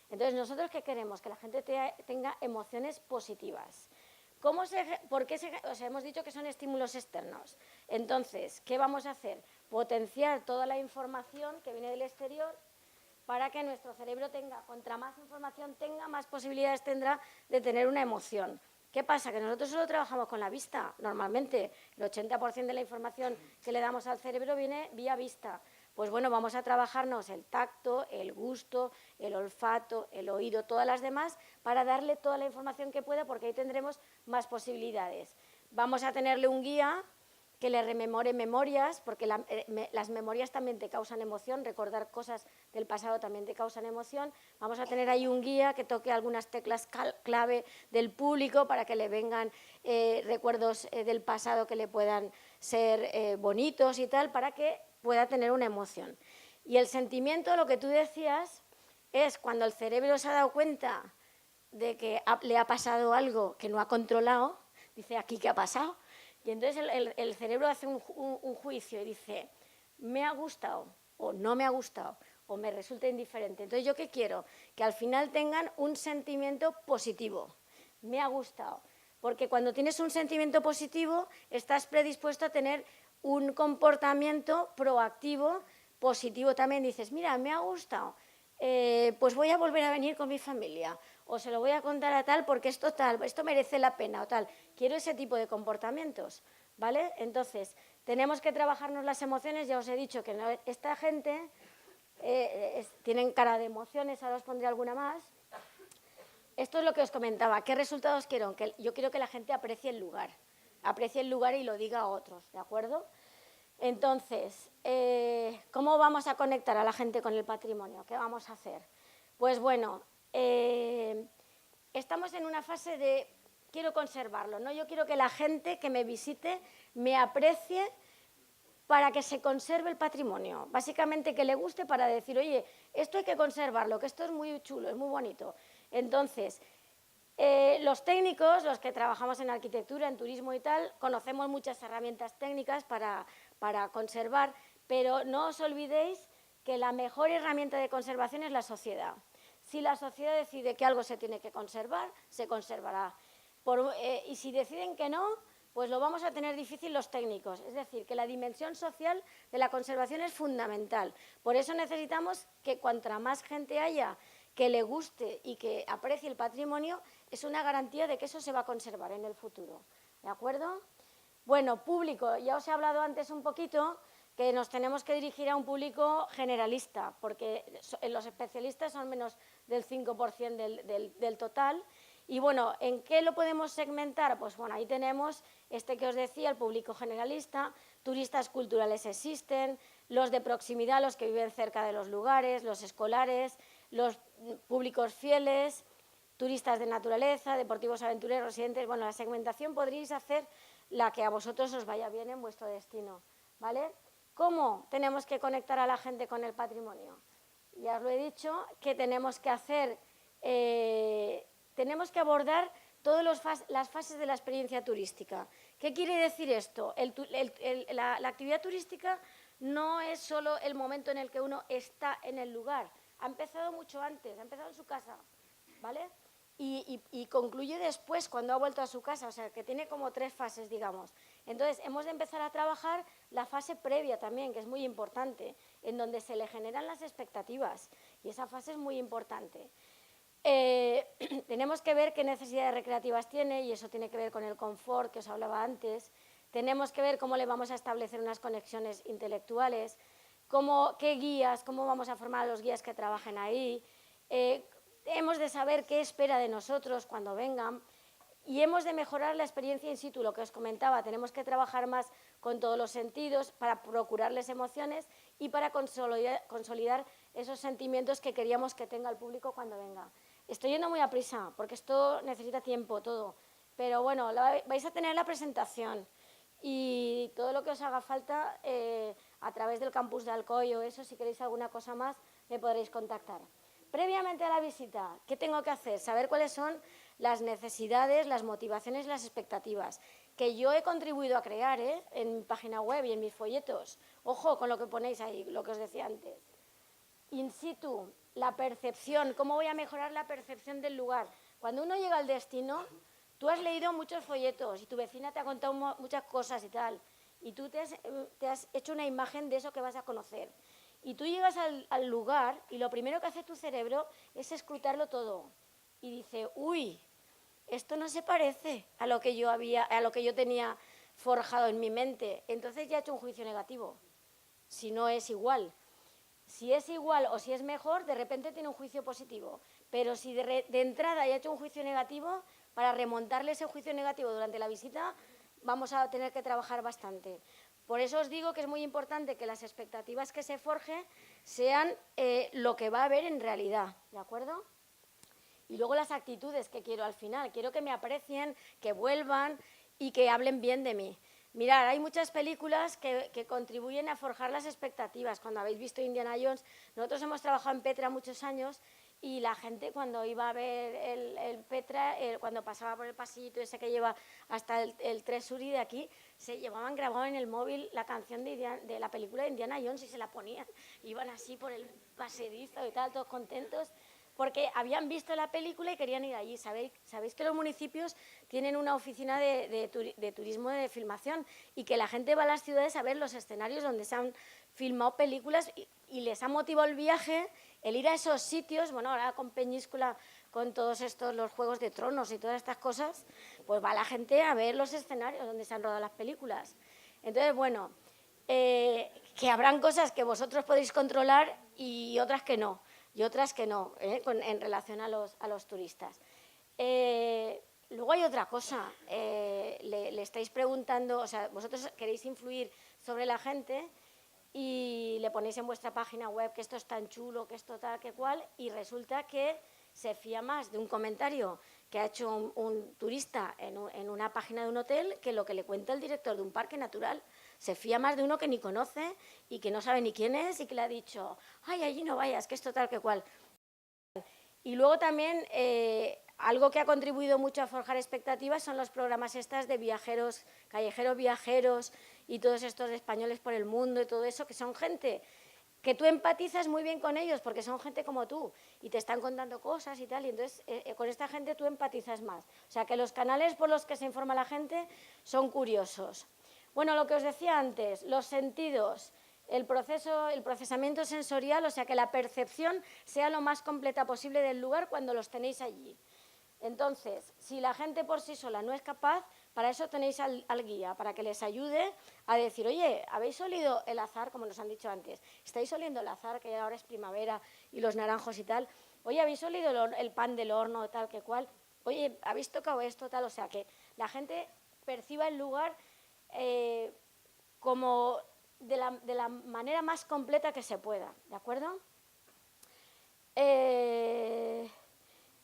Entonces, ¿nosotros qué queremos? Que la gente tenga emociones positivas. ¿Por qué o sea, hemos dicho que son estímulos externos? Entonces, ¿qué vamos a hacer? Potenciar toda la información que viene del exterior para que nuestro cerebro tenga, contra más información tenga, más posibilidades tendrá de tener una emoción. ¿Qué pasa? Que nosotros solo trabajamos con la vista, normalmente. El 80% de la información que le damos al cerebro viene vía vista. Pues bueno, vamos a trabajarnos el tacto, el gusto, el olfato, el oído, todas las demás, para darle toda la información que pueda, porque ahí tendremos más posibilidades. Vamos a tenerle un guía que le rememore memorias, porque las memorias también te causan emoción, recordar cosas del pasado también te causan emoción. Vamos a tener ahí un guía que toque algunas teclas clave del público para que le vengan recuerdos del pasado que le puedan ser bonitos y tal, para que pueda tener una emoción. Y el sentimiento, lo que tú decías, es cuando el cerebro se ha dado cuenta de que le ha pasado algo que no ha controlado, dice, ¿aquí qué ha pasado? Y entonces el cerebro hace un juicio y dice, me ha gustado o no me ha gustado o me resulta indiferente. Entonces, ¿yo qué quiero? Que al final tengan un sentimiento positivo. Me ha gustado. Porque cuando tienes un sentimiento positivo, estás predispuesto a tener un comportamiento proactivo, positivo también. Dices, mira, me ha gustado, pues voy a volver a venir con mi familia, o se lo voy a contar a tal porque esto merece la pena o tal. Quiero ese tipo de comportamientos, ¿vale? Entonces, tenemos que trabajarnos las emociones. Ya os he dicho que esta gente tienen cara de emociones, ahora os pondré alguna más. Esto es lo que os comentaba. ¿Qué resultados quiero? Que yo quiero que la gente aprecie el lugar y lo diga a otros, ¿de acuerdo? Entonces, ¿cómo vamos a conectar a la gente con el patrimonio? ¿Qué vamos a hacer? Pues bueno, estamos en una fase de quiero conservarlo, ¿no? Yo quiero que la gente que me visite me aprecie para que se conserve el patrimonio. Básicamente que le guste para decir, oye, esto hay que conservarlo, que esto es muy chulo, es muy bonito. Entonces, los técnicos, los que trabajamos en arquitectura, en turismo y tal, conocemos muchas herramientas técnicas para conservar, pero no os olvidéis que la mejor herramienta de conservación es la sociedad. Si la sociedad decide que algo se tiene que conservar, se conservará. Y si deciden que no, pues lo vamos a tener difícil los técnicos. Es decir, que la dimensión social de la conservación es fundamental. Por eso necesitamos que cuanta más gente haya que le guste y que aprecie el patrimonio, es una garantía de que eso se va a conservar en el futuro. ¿De acuerdo? Bueno, público, ya os he hablado antes un poquito que nos tenemos que dirigir a un público generalista, porque los especialistas son menos del 5% del total. Y bueno, ¿en qué lo podemos segmentar? Pues bueno, ahí tenemos este que os decía, el público generalista, turistas culturales existen, los de proximidad, los que viven cerca de los lugares, los escolares, los públicos fieles, turistas de naturaleza, deportivos aventureros, residentes. Bueno, la segmentación podríais hacer la que a vosotros os vaya bien en vuestro destino, ¿vale? ¿Cómo tenemos que conectar a la gente con el patrimonio? Ya os lo he dicho, que tenemos que hacer, tenemos que abordar todas las fases de la experiencia turística. ¿Qué quiere decir esto? La actividad turística no es solo el momento en el que uno está en el lugar, ha empezado mucho antes, ha empezado en su casa, ¿vale? Y concluye después cuando ha vuelto a su casa, o sea, que tiene como 3 fases, digamos. Entonces, hemos de empezar a trabajar la fase previa también, que es muy importante, en donde se le generan las expectativas, y esa fase es muy importante. Tenemos que ver qué necesidades recreativas tiene, y eso tiene que ver con el confort que os hablaba antes. Tenemos que ver cómo le vamos a establecer unas conexiones intelectuales, qué guías, cómo vamos a formar a los guías que trabajen ahí. Hemos de saber qué espera de nosotros cuando vengan, y hemos de mejorar la experiencia in situ, lo que os comentaba. Tenemos que trabajar más con todos los sentidos para procurarles emociones y para consolidar esos sentimientos que queríamos que tenga el público cuando venga. Estoy yendo muy a prisa porque esto necesita tiempo todo, pero bueno, vais a tener la presentación y todo lo que os haga falta a través del campus de Alcoy o eso, si queréis alguna cosa más, me podréis contactar. Previamente a la visita, ¿qué tengo que hacer? Saber cuáles son las necesidades, las motivaciones y las expectativas que yo he contribuido a crear en mi página web y en mis folletos. Ojo con lo que ponéis ahí, lo que os decía antes. In situ, la percepción, ¿cómo voy a mejorar la percepción del lugar? Cuando uno llega al destino, tú has leído muchos folletos y tu vecina te ha contado muchas cosas y tal, y tú te has hecho una imagen de eso que vas a conocer. Y tú llegas al lugar y lo primero que hace tu cerebro es escrutarlo todo. Y dice, uy, esto no se parece a lo que yo tenía forjado en mi mente. Entonces ya he hecho un juicio negativo, si no es igual. Si es igual o si es mejor, de repente tiene un juicio positivo. Pero si de entrada ya he hecho un juicio negativo, para remontarle ese juicio negativo durante la visita, vamos a tener que trabajar bastante. Por eso os digo que es muy importante que las expectativas que se forjen sean lo que va a haber en realidad, ¿de acuerdo? Y luego las actitudes que quiero al final. Quiero que me aprecien, que vuelvan y que hablen bien de mí. Mirad, hay muchas películas que contribuyen a forjar las expectativas. Cuando habéis visto Indiana Jones, nosotros hemos trabajado en Petra muchos años y la gente cuando iba a ver el Petra, cuando pasaba por el pasillito ese que lleva hasta el Tresuri de aquí, se llevaban grabado en el móvil la canción de la película de Indiana Jones y se la ponían. Iban así por el pasedizo y tal, todos contentos, porque habían visto la película y querían ir allí. Sabéis que los municipios tienen una oficina de turismo de filmación y que la gente va a las ciudades a ver los escenarios donde se han filmado películas y les ha motivado el viaje, el ir a esos sitios. Bueno, ahora con Peñíscola, con todos estos, los Juegos de Tronos y todas estas cosas, pues va la gente a ver los escenarios donde se han rodado las películas. Entonces, bueno, que habrán cosas que vosotros podéis controlar y otras que no. Y otras que no, en relación a los turistas. Luego hay otra cosa, le estáis preguntando, o sea, vosotros queréis influir sobre la gente y le ponéis en vuestra página web que esto es tan chulo, que esto tal, que cual, y resulta que se fía más de un comentario que ha hecho un turista en una página de un hotel que lo que le cuenta el director de un parque natural. Se fía más de uno que ni conoce y que no sabe ni quién es y que le ha dicho, ay, allí no vayas, que esto tal, que cual. Y luego también algo que ha contribuido mucho a forjar expectativas son los programas estas de viajeros, callejeros viajeros y todos estos españoles por el mundo y todo eso, que son gente que tú empatizas muy bien con ellos porque son gente como tú y te están contando cosas y tal, y entonces con esta gente tú empatizas más. O sea, que los canales por los que se informa la gente son curiosos. Bueno, lo que os decía antes, los sentidos, el procesamiento sensorial, o sea, que la percepción sea lo más completa posible del lugar cuando los tenéis allí. Entonces, si la gente por sí sola no es capaz, para eso tenéis al guía, para que les ayude a decir, oye, ¿habéis olido el azahar, como nos han dicho antes? ¿Estáis oliendo el azahar, que ahora es primavera, y los naranjos y tal? Oye, ¿habéis olido el pan del horno, tal que cual? Oye, ¿habéis tocado esto, tal? O sea, que la gente perciba el lugar como de la manera más completa que se pueda, ¿de acuerdo?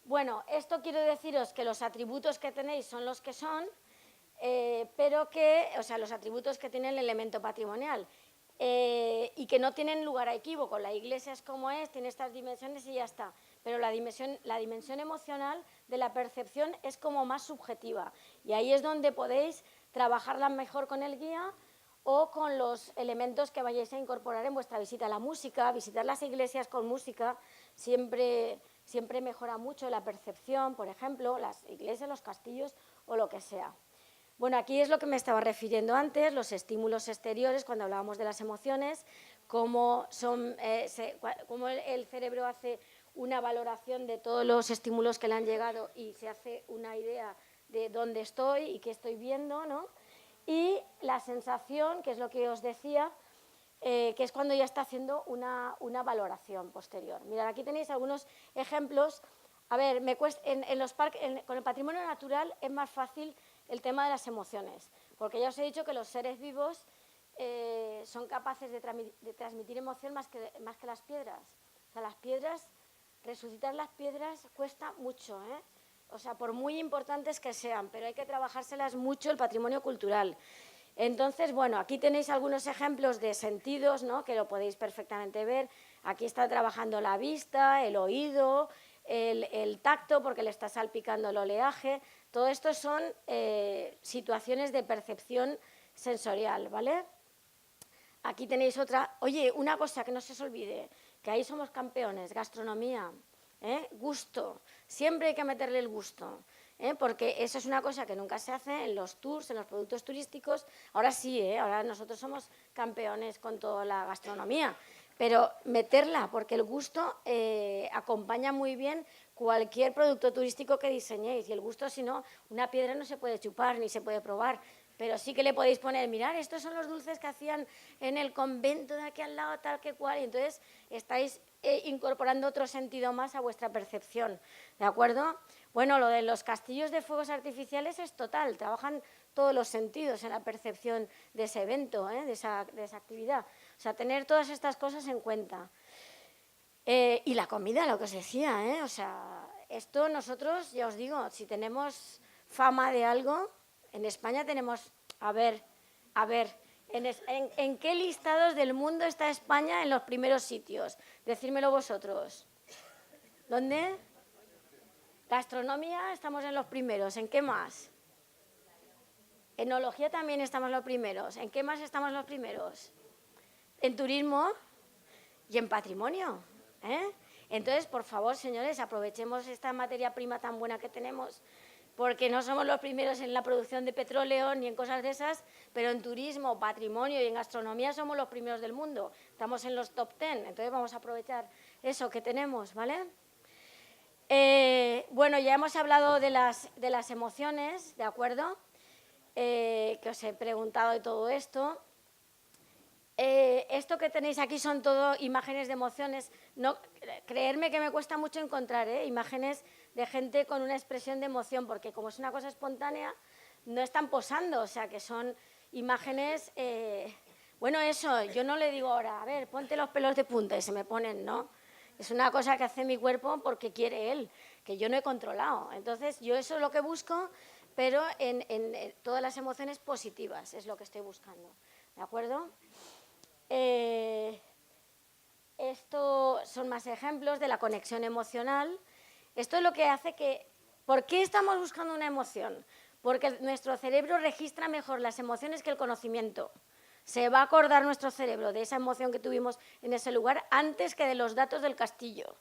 Bueno, esto quiero deciros que los atributos que tenéis son los que son. pero que, o sea, los atributos que tiene el elemento patrimonial, y que no tienen lugar a equívoco. La iglesia es como es, tiene estas dimensiones y ya está. Pero la dimensión emocional de la percepción es como más subjetiva. Y ahí es donde podéis trabajarla mejor con el guía o con los elementos que vayáis a incorporar en vuestra visita. La música, visitar las iglesias con música siempre mejora mucho la percepción, por ejemplo, las iglesias, los castillos o lo que sea. Bueno, aquí es lo que me estaba refiriendo antes, los estímulos exteriores, cuando hablábamos de las emociones, cómo el cerebro hace una valoración de todos los estímulos que le han llegado y se hace una idea de dónde estoy y qué estoy viendo, ¿no? Y la sensación, que es lo que os decía, que es cuando ya está haciendo una valoración posterior. Mirad, aquí tenéis algunos ejemplos. A ver, en los parques, con el patrimonio natural es más fácil el tema de las emociones, porque ya os he dicho que los seres vivos son capaces de transmitir emoción más que las piedras. O sea, las piedras, resucitar las piedras cuesta mucho, ¿eh? O sea, por muy importantes que sean, pero hay que trabajárselas mucho el patrimonio cultural. Entonces, bueno, aquí tenéis algunos ejemplos de sentidos, ¿no?, que lo podéis perfectamente ver. Aquí está trabajando la vista, el oído, el tacto, porque le está salpicando el oleaje. Todo esto son situaciones de percepción sensorial, ¿vale? Aquí tenéis otra. Oye, una cosa que no se os olvide, que ahí somos campeones, gastronomía, gusto. Siempre hay que meterle el gusto, porque eso es una cosa que nunca se hace en los tours, en los productos turísticos. Ahora sí, ahora nosotros somos campeones con toda la gastronomía, pero meterla, porque el gusto acompaña muy bien cualquier producto turístico que diseñéis. Y el gusto, si no, una piedra no se puede chupar ni se puede probar, pero sí que le podéis poner, mirad, estos son los dulces que hacían en el convento de aquí al lado, tal que cual, y entonces estáis incorporando otro sentido más a vuestra percepción, ¿de acuerdo? Bueno, lo de los castillos de fuegos artificiales es total, trabajan todos los sentidos en la percepción de ese evento, de esa actividad. O sea, tener todas estas cosas en cuenta. Y la comida, lo que os decía, o sea, esto nosotros, ya os digo, si tenemos fama de algo, en España tenemos, a ver, ¿en qué listados del mundo está España en los primeros sitios? Decídmelo vosotros. ¿Dónde? Gastronomía, estamos en los primeros. ¿En qué más? Enología también estamos los primeros. ¿En qué más estamos los primeros? En turismo y en patrimonio. Entonces, por favor, señores, aprovechemos esta materia prima tan buena que tenemos, porque no somos los primeros en la producción de petróleo ni en cosas de esas, pero en turismo, patrimonio y en gastronomía somos los primeros del mundo. Estamos en los top 10, entonces vamos a aprovechar eso que tenemos, ¿vale? Bueno, ya hemos hablado de las emociones, ¿de acuerdo? Que os he preguntado de todo esto. Esto que tenéis aquí son todo imágenes de emociones. No, creerme que me cuesta mucho encontrar imágenes de gente con una expresión de emoción, porque como es una cosa espontánea, no están posando, o sea, que son imágenes... bueno, eso, yo no le digo ahora, a ver, ponte los pelos de punta y se me ponen, ¿no? Es una cosa que hace mi cuerpo porque quiere él, que yo no he controlado. Entonces, yo eso es lo que busco, pero en todas las emociones positivas es lo que estoy buscando, ¿de acuerdo? Esto son más ejemplos de la conexión emocional. Esto es lo que hace que... ¿Por qué estamos buscando una emoción? Porque nuestro cerebro registra mejor las emociones que el conocimiento. Se va a acordar nuestro cerebro de esa emoción que tuvimos en ese lugar antes que de los datos del castillo.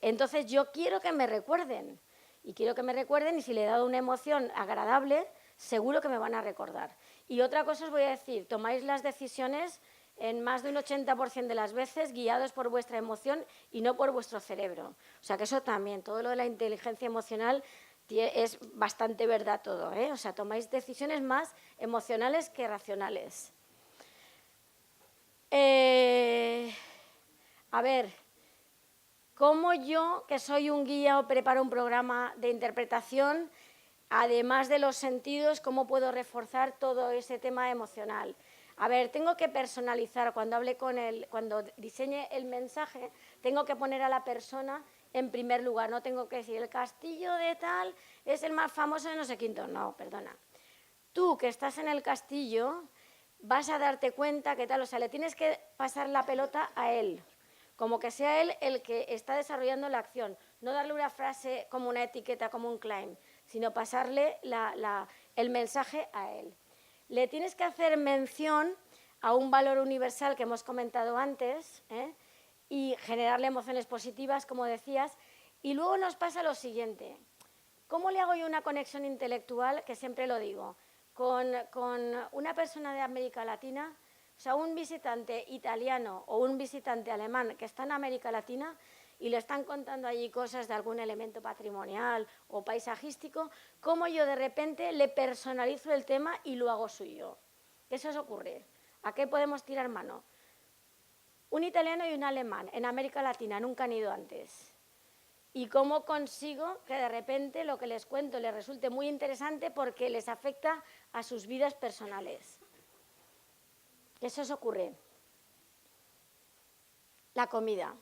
Entonces yo quiero que me recuerden. Y quiero que me recuerden, y si le he dado una emoción agradable, seguro que me van a recordar. Y otra cosa os voy a decir, tomáis las decisiones en más de un 80% de las veces guiados por vuestra emoción y no por vuestro cerebro. O sea que eso también, todo lo de la inteligencia emocional es bastante verdad todo, O sea, tomáis decisiones más emocionales que racionales. A ver, ¿cómo yo, que soy un guía o preparo un programa de interpretación, además de los sentidos, cómo puedo reforzar todo ese tema emocional? A ver, tengo que personalizar, cuando diseñe el mensaje, tengo que poner a la persona en primer lugar, no tengo que decir el castillo de tal es el más famoso de no sé quinto, no, perdona. Tú que estás en el castillo vas a darte cuenta que tal, o sea, le tienes que pasar la pelota a él, como que sea él el que está desarrollando la acción, no darle una frase como una etiqueta, como un claim, sino pasarle el mensaje a él. Le tienes que hacer mención a un valor universal que hemos comentado antes, y generarle emociones positivas, como decías, y luego nos pasa lo siguiente. ¿Cómo le hago yo una conexión intelectual? Que siempre lo digo, con una persona de América Latina, o sea, un visitante italiano o un visitante alemán que está en América Latina y le están contando allí cosas de algún elemento patrimonial o paisajístico, cómo yo de repente le personalizo el tema y lo hago suyo. ¿Qué se os ocurre? ¿A qué podemos tirar mano? Un italiano y un alemán en América Latina nunca han ido antes. ¿Y cómo consigo que de repente lo que les cuento les resulte muy interesante porque les afecta a sus vidas personales? ¿Qué se os ocurre? La comida.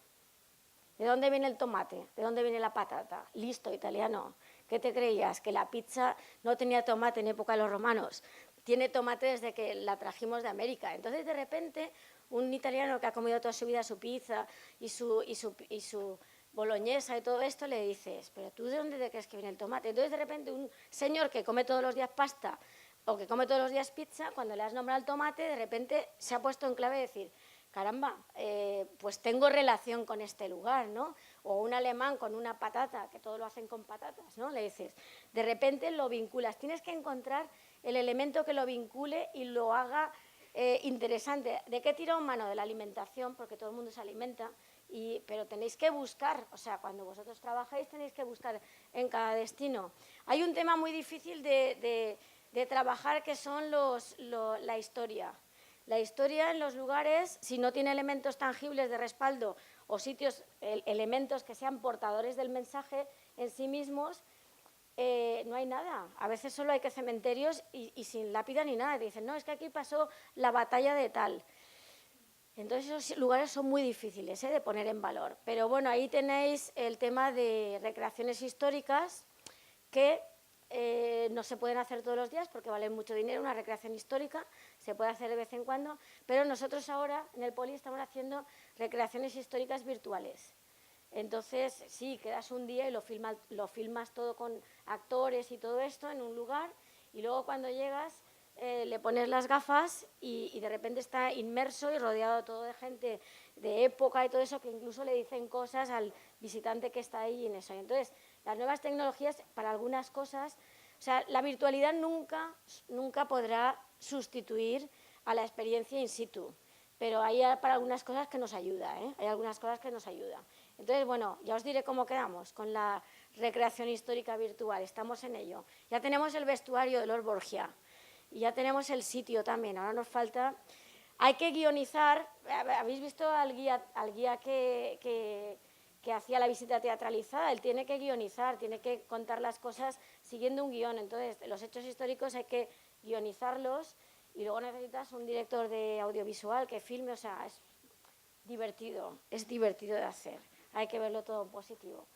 ¿De dónde viene el tomate? ¿De dónde viene la patata? Listo, italiano. ¿Qué te creías? ¿Que la pizza no tenía tomate en época de los romanos? Tiene tomate desde que la trajimos de América. Entonces, de repente, un italiano que ha comido toda su vida su pizza y su boloñesa y todo esto, le dices, ¿pero tú de dónde te crees que viene el tomate? Entonces, de repente, un señor que come todos los días pasta o que come todos los días pizza, cuando le has nombrado el tomate, de repente se ha puesto en clave de decir, caramba, pues tengo relación con este lugar, ¿no? O un alemán con una patata, que todo lo hacen con patatas, ¿no? Le dices, de repente lo vinculas. Tienes que encontrar el elemento que lo vincule y lo haga interesante. ¿De qué tiro mano? De la alimentación, porque todo el mundo se alimenta, pero tenéis que buscar, o sea, cuando vosotros trabajáis tenéis que buscar en cada destino. Hay un tema muy difícil de trabajar que son la historia. La historia en los lugares, si no tiene elementos tangibles de respaldo o sitios, elementos que sean portadores del mensaje en sí mismos, no hay nada. A veces solo hay que cementerios y sin lápida ni nada. Te dicen, no, es que aquí pasó la batalla de tal. Entonces esos lugares son muy difíciles de poner en valor. Pero bueno, ahí tenéis el tema de recreaciones históricas que no se pueden hacer todos los días porque valen mucho dinero. Una recreación histórica se puede hacer de vez en cuando, pero nosotros ahora en el Poli estamos haciendo recreaciones históricas virtuales. Entonces, sí, quedas un día y lo filmas todo con actores y todo esto en un lugar y luego cuando llegas le pones las gafas y de repente está inmerso y rodeado todo de gente de época y todo eso que incluso le dicen cosas al visitante que está ahí en eso. Entonces, las nuevas tecnologías para algunas cosas, o sea, la virtualidad nunca podrá sustituir a la experiencia in situ, pero hay para algunas cosas que nos ayuda, hay algunas cosas que nos ayudan. Entonces, bueno, ya os diré cómo quedamos con la recreación histórica virtual, estamos en ello. Ya tenemos el vestuario de los Borgia y ya tenemos el sitio también, ahora nos falta... Hay que guionizar, ¿habéis visto al guía que hacía la visita teatralizada? Él tiene que guionizar, tiene que contar las cosas siguiendo un guión. Entonces, los hechos históricos hay que guionizarlos y luego necesitas un director de audiovisual que filme, o sea, es divertido de hacer. Hay que verlo todo en positivo.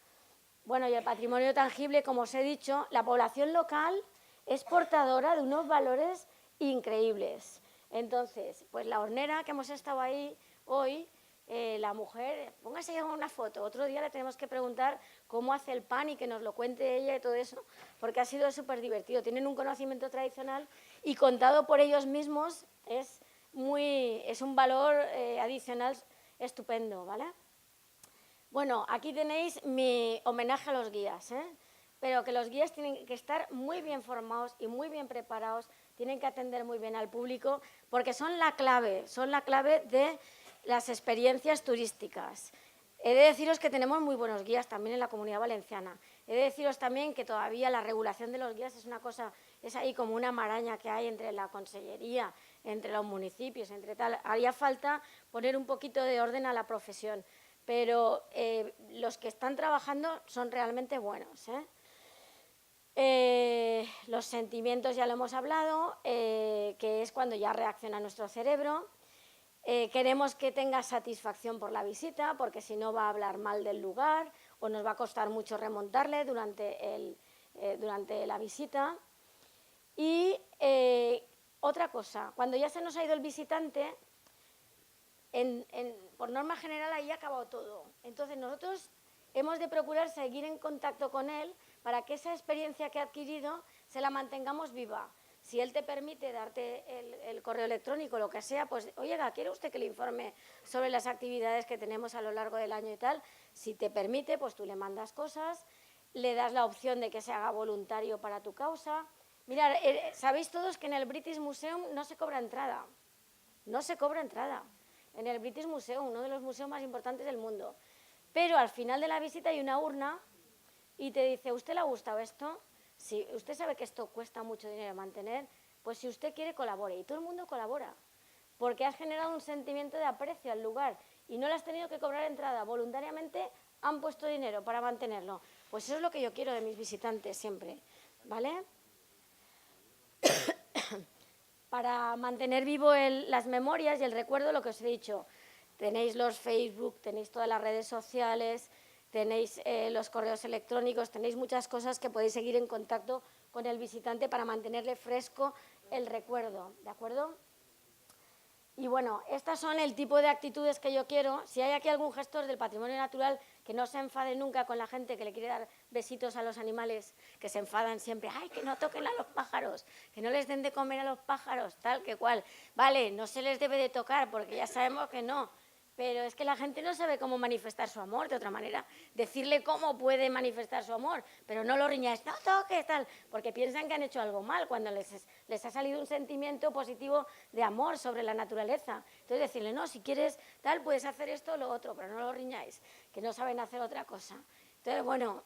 Bueno, y el patrimonio tangible, como os he dicho, la población local es portadora de unos valores increíbles. Entonces, pues la hornera que hemos estado ahí hoy, la mujer, póngase una foto, otro día le tenemos que preguntar cómo hace el pan y que nos lo cuente ella y todo eso, porque ha sido súper divertido. Tienen un conocimiento tradicional y contado por ellos mismos es un valor adicional estupendo, ¿vale? Bueno, aquí tenéis mi homenaje a los guías, pero que los guías tienen que estar muy bien formados y muy bien preparados, tienen que atender muy bien al público, porque son la clave de las experiencias turísticas. He de deciros que tenemos muy buenos guías también en la Comunidad Valenciana. He de deciros también que todavía la regulación de los guías es una cosa, es ahí como una maraña que hay entre la consellería, entre los municipios, entre tal. Haría falta poner un poquito de orden a la profesión, pero los que están trabajando son realmente buenos, los sentimientos ya lo hemos hablado, que es cuando ya reacciona nuestro cerebro. Queremos que tenga satisfacción por la visita, porque si no va a hablar mal del lugar o nos va a costar mucho remontarle durante la visita. Y otra cosa, cuando ya se nos ha ido el visitante, por norma general ahí ha acabado todo. Entonces nosotros hemos de procurar seguir en contacto con él para que esa experiencia que ha adquirido se la mantengamos viva. Si él te permite darte el correo electrónico, lo que sea, pues, oiga, ¿quiere usted que le informe sobre las actividades que tenemos a lo largo del año y tal? Si te permite, pues tú le mandas cosas, le das la opción de que se haga voluntario para tu causa. Mirad, sabéis todos que en el British Museum no se cobra entrada. No se cobra entrada. En el British Museum, uno de los museos más importantes del mundo. Pero al final de la visita hay una urna y te dice, ¿usted le ha gustado esto? Si usted sabe que esto cuesta mucho dinero mantener, pues si usted quiere, colabore. Y todo el mundo colabora, porque has generado un sentimiento de aprecio al lugar y no le has tenido que cobrar entrada. Voluntariamente han puesto dinero para mantenerlo. Pues eso es lo que yo quiero de mis visitantes siempre, ¿vale? Para mantener vivo las memorias y el recuerdo, lo que os he dicho. Tenéis los Facebook, tenéis todas las redes sociales, tenéis los correos electrónicos, tenéis muchas cosas que podéis seguir en contacto con el visitante para mantenerle fresco el recuerdo, ¿de acuerdo? Y bueno, estas son el tipo de actitudes que yo quiero. Si hay aquí algún gestor del patrimonio natural que no se enfade nunca con la gente que le quiere dar besitos a los animales, que se enfadan siempre, ¡ay, que no toquen a los pájaros, que no les den de comer a los pájaros, tal que cual! Vale, no se les debe de tocar porque ya sabemos que no, pero es que la gente no sabe cómo manifestar su amor de otra manera. Decirle cómo puede manifestar su amor, pero no lo riñáis, no toques, tal, porque piensan que han hecho algo mal cuando les ha salido un sentimiento positivo de amor sobre la naturaleza. Entonces decirle, no, si quieres tal, puedes hacer esto o lo otro, pero no lo riñáis, que no saben hacer otra cosa. Entonces, bueno,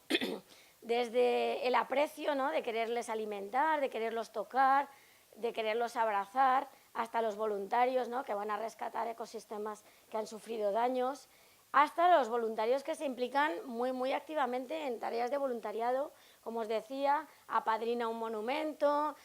desde el aprecio, ¿no?, de quererles alimentar, de quererlos tocar, de quererlos abrazar, hasta los voluntarios, ¿no?, que van a rescatar ecosistemas que han sufrido daños, hasta los voluntarios que se implican muy, muy activamente en tareas de voluntariado, como os decía, apadrina un monumento,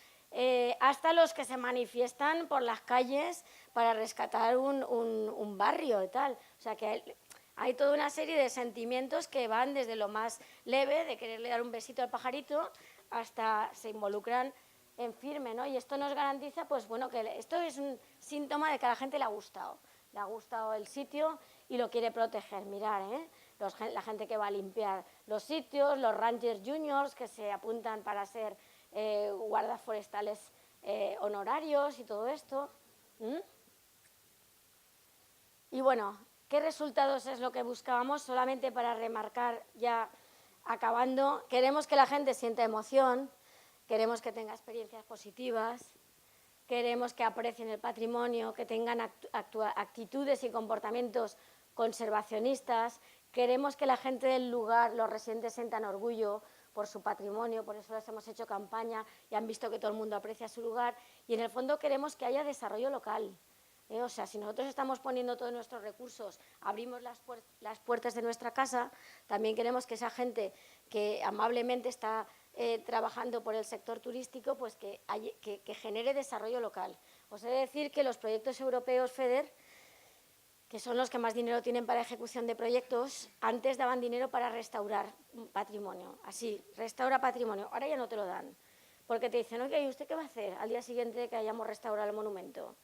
hasta los que se manifiestan por las calles para rescatar un barrio y tal. O sea que hay toda una serie de sentimientos que van desde lo más leve, de quererle dar un besito al pajarito, hasta se involucran en firme, ¿no? Y esto nos garantiza, pues bueno, que esto es un síntoma de que a la gente le ha gustado el sitio y lo quiere proteger. Mirar, la gente que va a limpiar los sitios, los rangers juniors que se apuntan para ser guardas forestales honorarios y todo esto. Y bueno, ¿qué resultados es lo que buscábamos? Solamente para remarcar, ya acabando, queremos que la gente sienta emoción, queremos que tenga experiencias positivas, queremos que aprecien el patrimonio, que tengan actitudes y comportamientos conservacionistas, queremos que la gente del lugar, los residentes, sientan orgullo por su patrimonio, por eso les hemos hecho campaña y han visto que todo el mundo aprecia su lugar, y en el fondo queremos que haya desarrollo local. O sea, si nosotros estamos poniendo todos nuestros recursos, abrimos las puertas de nuestra casa, también queremos que esa gente que amablemente está trabajando por el sector turístico, pues que genere desarrollo local. Os he de decir que los proyectos europeos FEDER, que son los que más dinero tienen para ejecución de proyectos, antes daban dinero para restaurar patrimonio. Así, restaura patrimonio. Ahora ya no te lo dan. Porque te dicen, oye, ¿y usted qué va a hacer al día siguiente de que hayamos restaurado el monumento?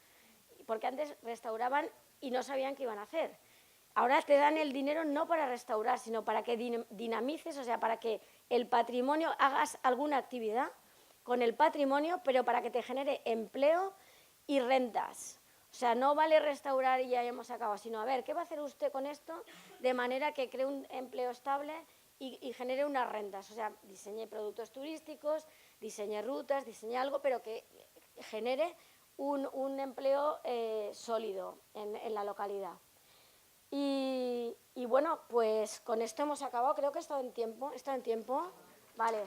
Porque antes restauraban y no sabían qué iban a hacer. Ahora te dan el dinero no para restaurar, sino para que dinamices, o sea, para que el patrimonio, hagas alguna actividad con el patrimonio, pero para que te genere empleo y rentas. O sea, no vale restaurar y ya hemos acabado, sino a ver, ¿qué va a hacer usted con esto de manera que cree un empleo estable y genere unas rentas? O sea, diseñe productos turísticos, diseñe rutas, diseñe algo, pero que genere un empleo sólido en la localidad. Y bueno, pues con esto hemos acabado. Creo que he estado en tiempo. Vale.